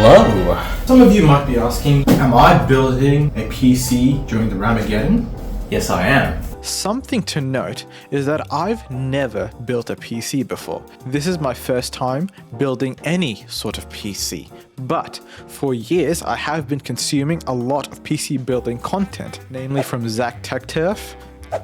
Hello! Some of you might be asking, am I building a PC during the RAMAGEDDon? Yes, I am. Something to note is that I've never built a PC before. This is my first time building any sort of PC. But for years, I have been consuming a lot of PC building content, namely from Zach TechTurf,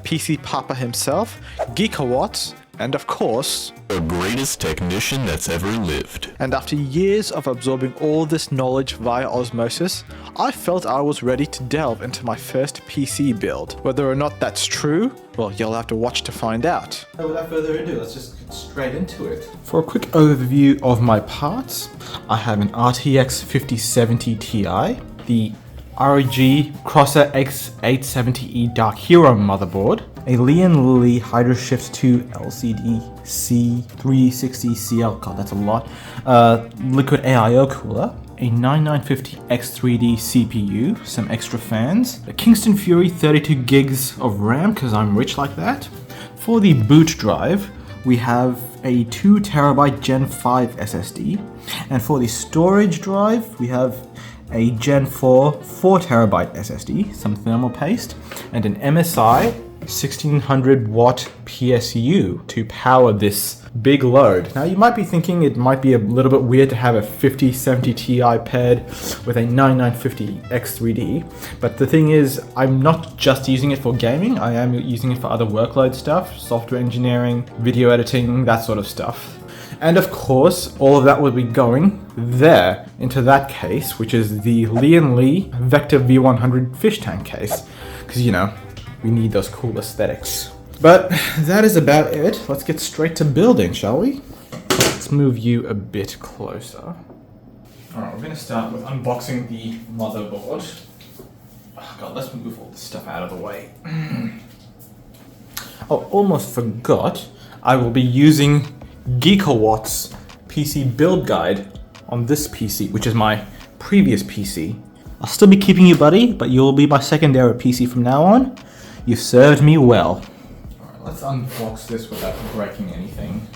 PC Papa himself, Geekawatts, and of course, the greatest technician that's ever lived. And after years of absorbing all this knowledge via osmosis, I felt I was ready to delve into my first PC build. Whether or not that's true, well, you'll have to watch to find out. So without further ado, let's just get straight into it. For a quick overview of my parts, I have an RTX 5070 Ti, the ROG Crosser X870E Dark Hero motherboard, a Li Hydra Shift 2 LCD C360CL, god that's a lot, liquid AIO cooler, a 9950X3D CPU, some extra fans, a Kingston Fury 32 gigs of RAM because I'm rich like that. For the boot drive, we have a 2TB Gen 5 SSD, and for the storage drive, we have a Gen 4 4TB SSD, some thermal paste, and an MSI 1600 watt PSU to power this big load. Now you might be thinking it might be a little bit weird to have a 5070 Ti paired with a 9950 X3D, but the thing is I'm not just using it for gaming, I am using it for other workload stuff, software engineering, video editing, that sort of stuff. And of course, all of that will be going there into that case, which is the Li Vector V100 fish tank case, because you know, we need those cool aesthetics. But that is about it. Let's get straight to building, shall we? Let's move you a bit closer. Alright, we're going to start with unboxing the motherboard. Oh god, let's move all this stuff out of the way. Oh, almost forgot. I will be using Geekawatts PC build guide on this PC, which is my previous PC. I'll still be keeping you, buddy, but you'll be my secondary PC from now on. You've served me well. Alright, let's unbox this without breaking anything.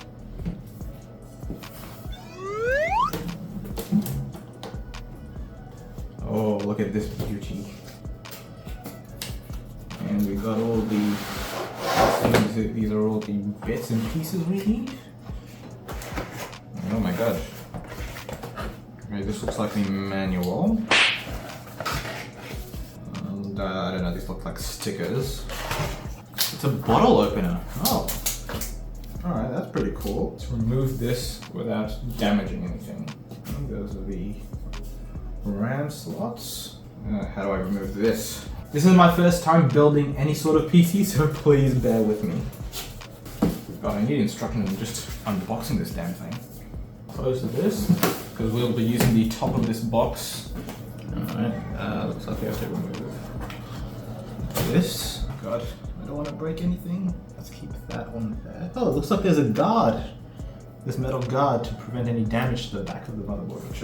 Oh, look at this beauty. And we got all the things, these are all the bits and pieces we need. Oh my god. Okay, this looks like the manual. And I don't know, these look like stickers. It's a bottle opener. Oh. Alright, that's pretty cool. Let's remove this without damaging anything. And those are the RAM slots. How do I remove this? This is my first time building any sort of PC, so please bear with me. God, I need instructions on just unboxing this damn thing. Close this, because we'll be using the top of this box. Alright, looks like we have to remove this. God, I don't want to break anything. Let's keep that on there. Oh, it looks like there's a guard. This metal guard to prevent any damage to the back of the motherboard, which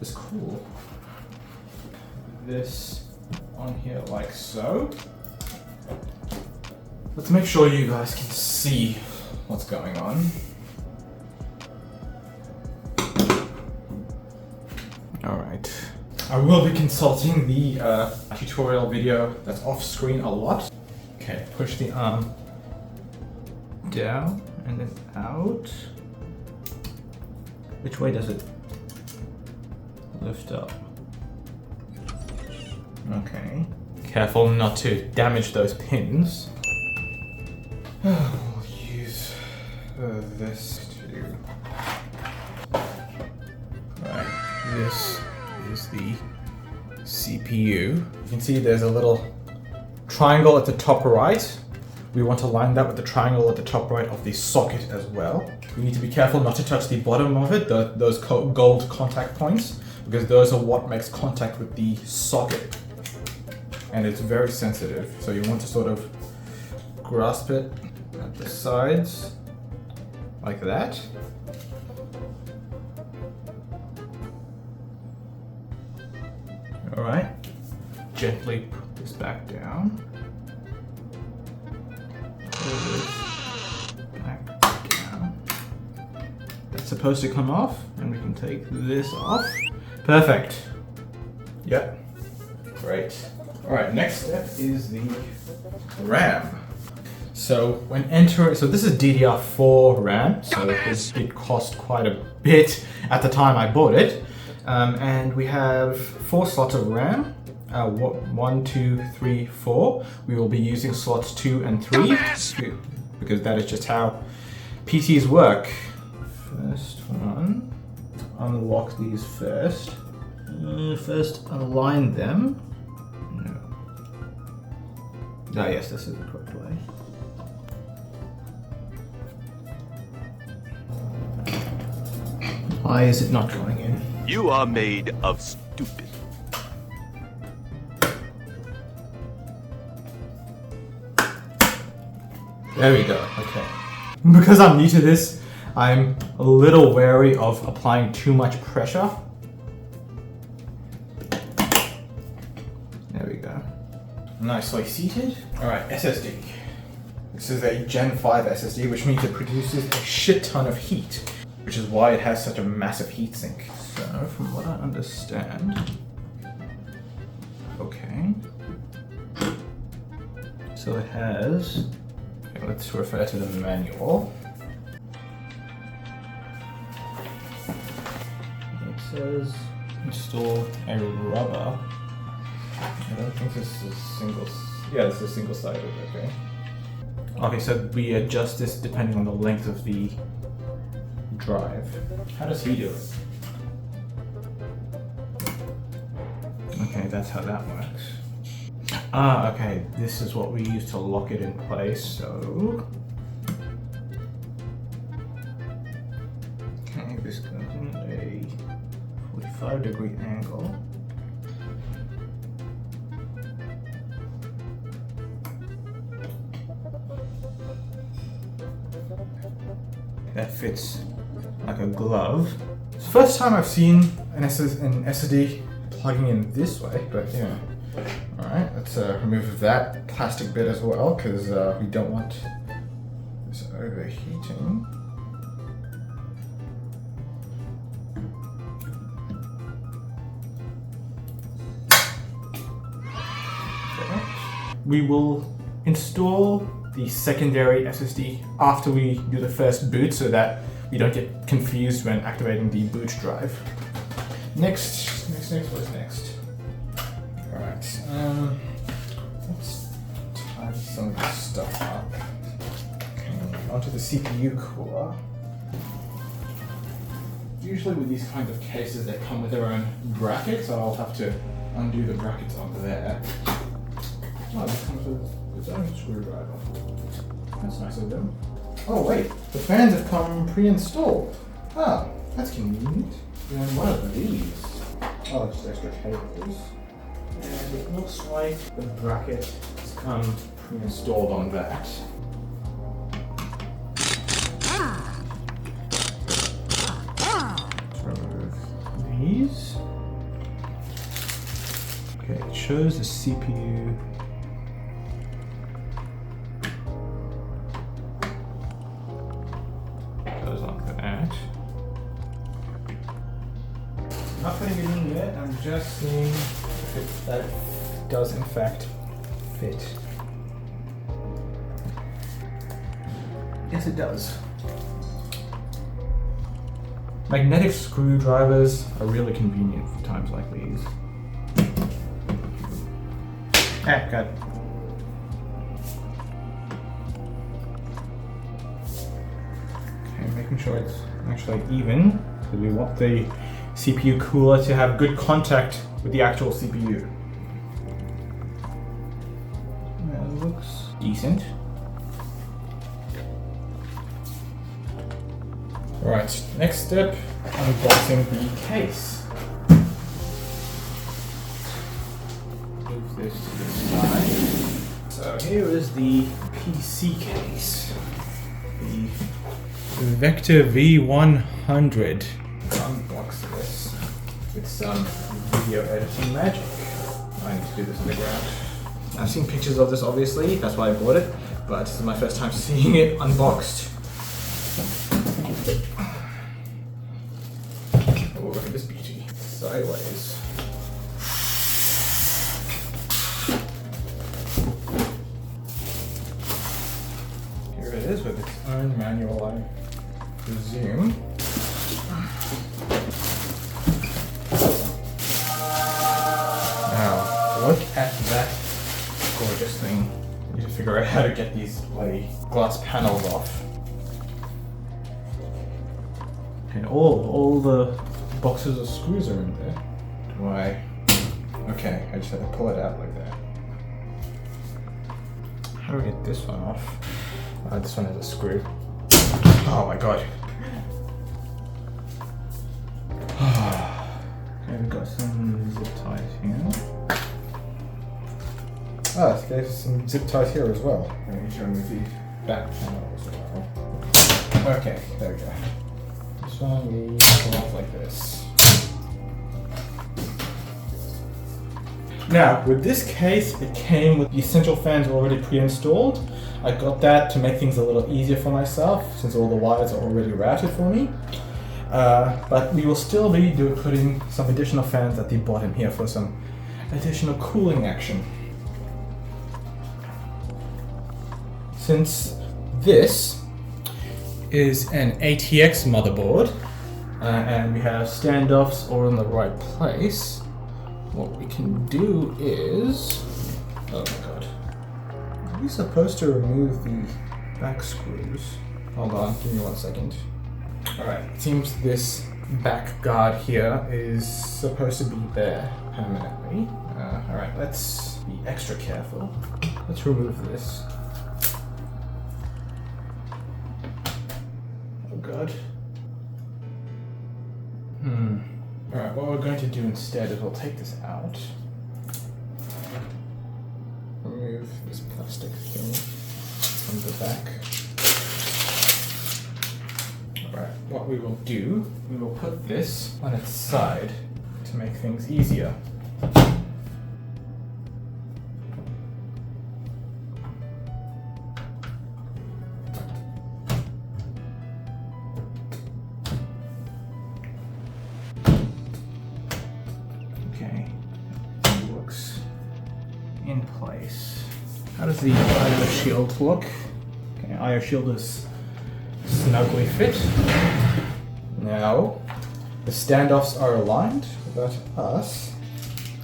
is cool. This on here like so. Let's make sure you guys can see what's going on. Alright. I will be consulting the tutorial video that's off screen a lot. Okay, push the arm down and then out. Which way does it lift up? Okay. Careful not to damage those pins. We'll use this to... Right, this is the CPU. You can see there's a little triangle at the top right. We want to line that with the triangle at the top right of the socket as well. We need to be careful not to touch the bottom of it, those gold contact points, because those are what makes contact with the socket. And it's very sensitive, so you want to sort of grasp it at the sides, like that. Alright, gently put this back down. Pull this back down. That's supposed to come off, and we can take this off. Perfect. Yep. Great. Alright, next step is the RAM. So when entering, so this is DDR4 RAM, so it cost quite a bit at the time I bought it. And we have 4 slots of RAM. 1, 2, 3, 4. We will be using slots 2 and 3 because that is just how PCs work. First one, unlock these first. First align them. No. Ah, yes, this is the correct way. Why is it not going in? You are made of stupid. There we go, okay. Because I'm new to this, I'm a little wary of applying too much pressure. There we go. Nicely seated. Alright, SSD. This is a Gen 5 SSD, which means it produces a shit ton of heat, which is why it has such a massive heatsink. So, from what I understand... Okay. So it has... Okay, let's refer to the manual. It says install a rubber. I don't think this is single. Yeah, this is single-sided. Okay. Okay, so we adjust this depending on the length of the drive. How does he do it? Okay, that's how that works. Ah, okay, this is what we use to lock it in place, so... Okay, this goes in a 45-degree angle. That fits like a glove. It's the first time I've seen an SSD plugging in this way, but yeah. Alright, let's remove that plastic bit as well, because we don't want this overheating. Okay. We will install the secondary SSD after we do the first boot so that we don't get confused when activating the boot drive. Next, what is next? Alright, let's tidy some of this stuff up. Okay, onto the CPU cooler. Usually with these kinds of cases they come with their own brackets, so I'll have to undo the brackets on there. Oh, this comes with its own screwdriver. That's nice of them. Oh wait, the fans have come pre-installed. Ah, that's convenient. And what are these? Oh, just extra cables. And it looks like the bracket has come pre-installed on that. Let's remove these. Okay, it shows the CPU. Goes like that. Not putting it in yet, I'm just seeing if that does in fact fit. Yes, it does. Magnetic screwdrivers are really convenient for times like these. Ah, God. Okay, making sure it's actually even, because we want the CPU cooler to have good contact with the actual CPU. That looks decent. Alright, next step, unboxing the case. Move this to the side. So here is the PC case. The Vector V100. Unbox this with some video editing magic. I need to do this on the ground. I've seen pictures of this obviously, that's why I bought it, but this is my first time seeing it unboxed. Oh, look at this beauty. So sideways. Here it is with its own manual, I presume. Now, look at that gorgeous thing. I need to figure out how to get these bloody glass panels off. And all the boxes of screws are in there. Do I? Okay, I just have to pull it out like that. How do I get this one off? This one has a screw. Oh my god. Okay, we've got some zip ties here. Ah, there's some zip ties here as well. I need to remove the back panel as well. Okay, there we go. This one we pull off like this. Now, with this case, it came with the essential fans already pre-installed. I got that to make things a little easier for myself, since all the wires are already routed for me. But we will still be putting some additional fans at the bottom here for some additional cooling action. Since this is an ATX motherboard, and we have standoffs all in the right place, what we can do is... Oh my god. Are we supposed to remove the back screws? Hold on, give me 1 second. Alright, it seems this back guard here is supposed to be there permanently. Alright, let's be extra careful. Let's remove this. Oh god. Alright, what we're going to do instead is we'll take this out. Remove this plastic thing from the back. Alright, what we will do, we will put this on its side to make things easier. Okay, it looks in place. How does the IO shield look? Okay, IO shield is snugly fit. Now, the standoffs are aligned. Let us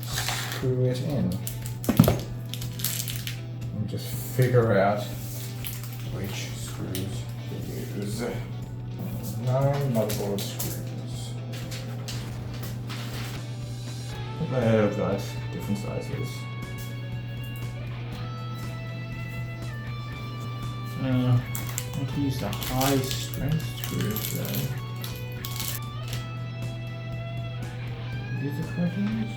screw it in. And just figure out which screws to use. 9 motherboard screws. They've got different sizes. I can use the high strength screws though. These are correct ones?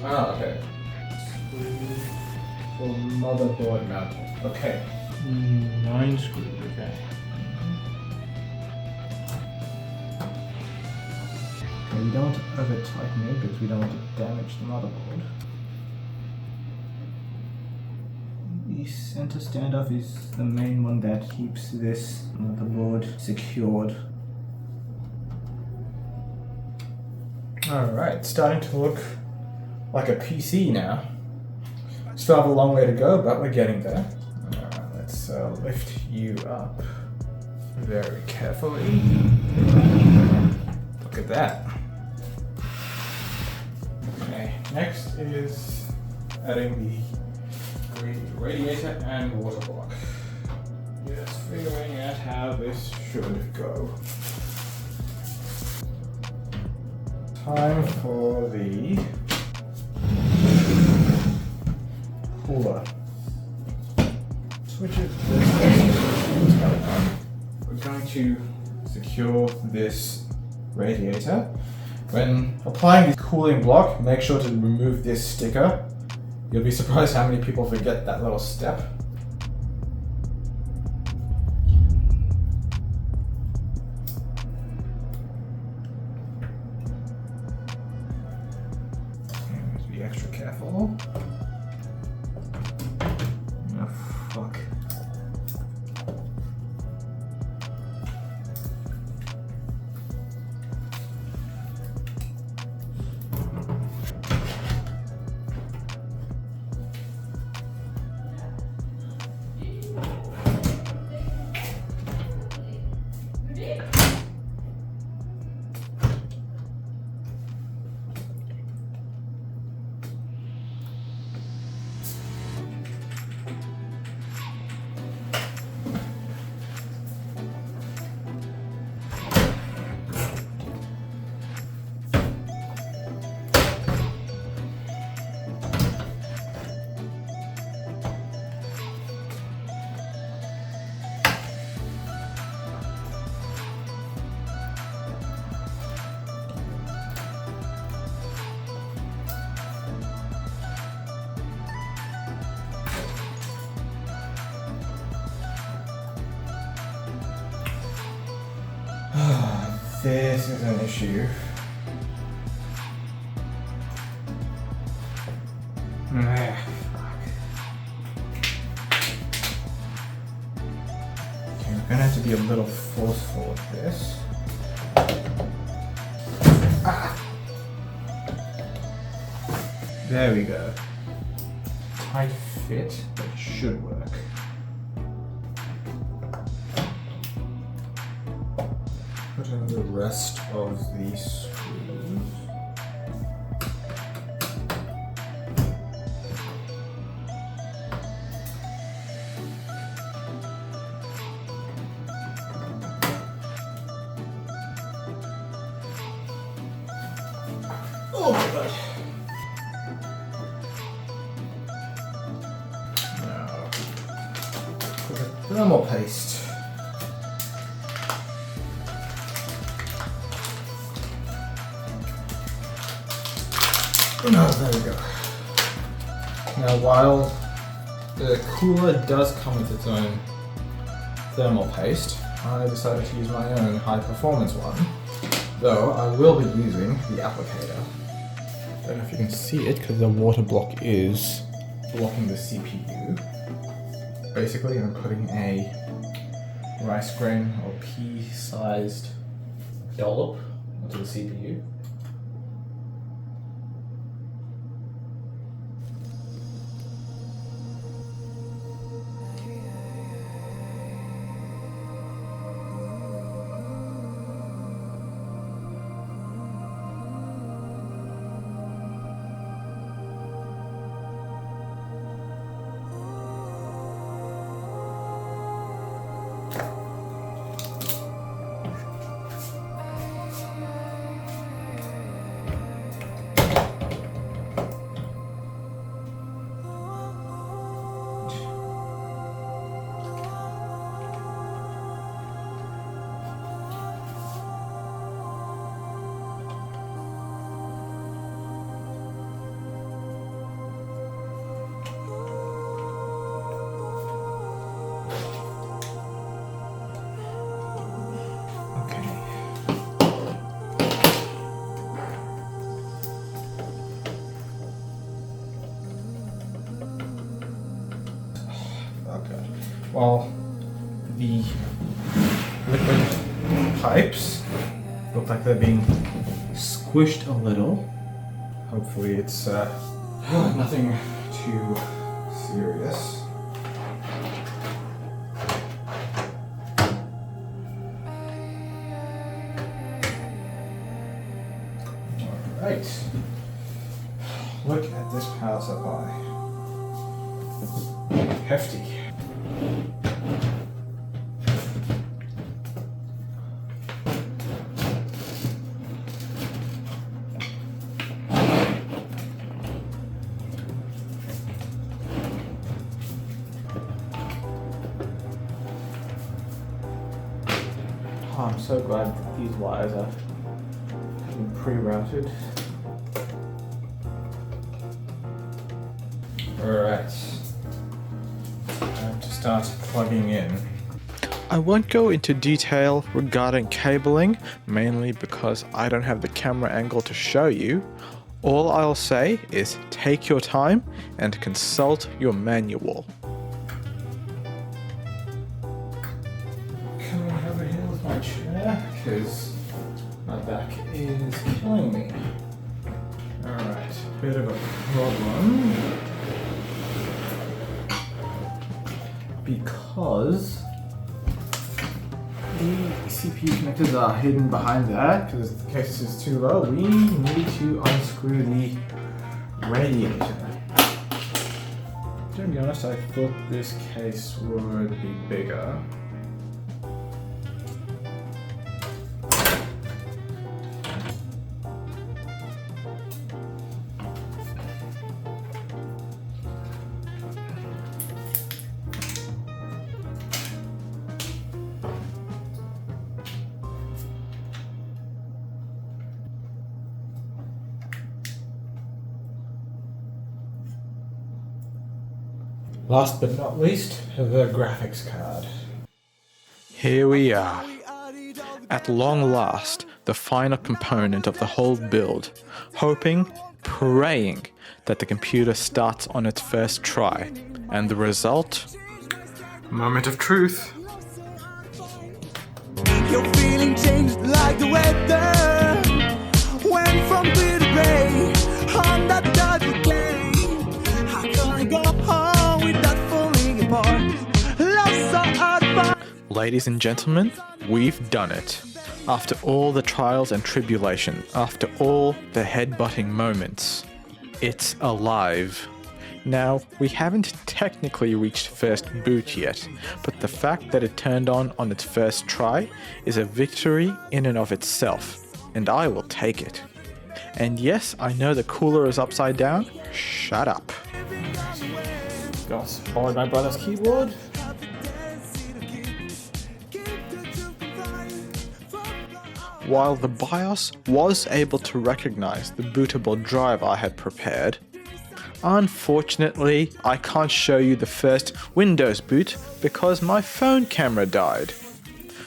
Ah, okay. Screw for motherboard mounting. Okay. 9 screws, okay. Okay, we don't want to over tighten it because we don't want to damage the motherboard. The center standoff is the main one that keeps this motherboard secured. Alright, starting to look like a PC now. Still have a long way to go, but we're getting there. Alright, let's lift you up very carefully. Look at that. Okay, next is adding the radiator and water block. Just figuring out how this should go. Time for the cooler. Switches this way. What's going on? We're going to secure this radiator. When applying the cooling block, make sure to remove this sticker. You'll be surprised how many people forget that little step. Just be extra careful. Oh, fuck. This is an issue. Fuck. Okay, we're gonna have to be a little forceful with this. There we go. Tight fit, but it should work. Put in the rest of the screws. Oh my god. Now, put a thermal paste. Oh, there we go. Now, while the cooler does come with its own thermal paste, I decided to use my own high performance one, though I will be using the applicator. Don't know if you can see it because the water block is blocking the CPU. Basically, I'm putting a rice grain or pea-sized dollop onto the CPU. While the liquid pipes look like they're being squished a little. Hopefully it's nothing too serious. Alright. Look at this power supply. Hefty. Oh, I'm so glad that these wires are pre-routed. Alright. Time to start plugging in. I won't go into detail regarding cabling, mainly because I don't have the camera angle to show you. All I'll say is take your time and consult your manual. Coming over here with my chair, because my back is killing me. Alright, bit of a problem. Because the CPU connectors are hidden behind that, because the case is too low, we need to unscrew the radiator. To be honest, I thought this case would be bigger. Last but not least, the graphics card. Here we are. At long last, the final component of the whole build, hoping, praying that the computer starts on its first try. And the result? Moment of truth. Your feeling changed like the weather. Went from blue to gray on that dark day. How can I go home without falling apart? Love so hard. Ladies and gentlemen, we've done it. After all the trials and tribulation, after all the headbutting moments, it's alive. Now, we haven't technically reached first boot yet, but the fact that it turned on its first try is a victory in and of itself, and I will take it. And yes, I know the cooler is upside down. Shut up. Got borrowed my brother's keyboard. While the BIOS was able to recognize the bootable drive I had prepared, unfortunately, I can't show you the first Windows boot because my phone camera died.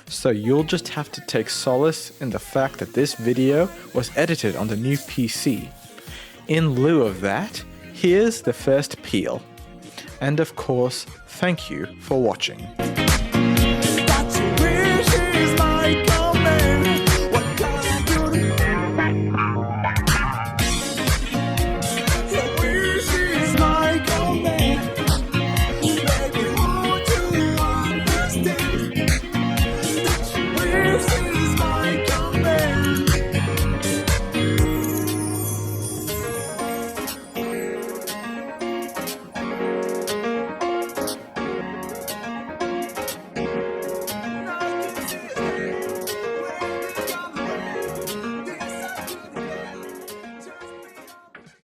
So you'll just have to take solace in the fact that this video was edited on the new PC. In lieu of that, here's the first peel. And of course, thank you for watching.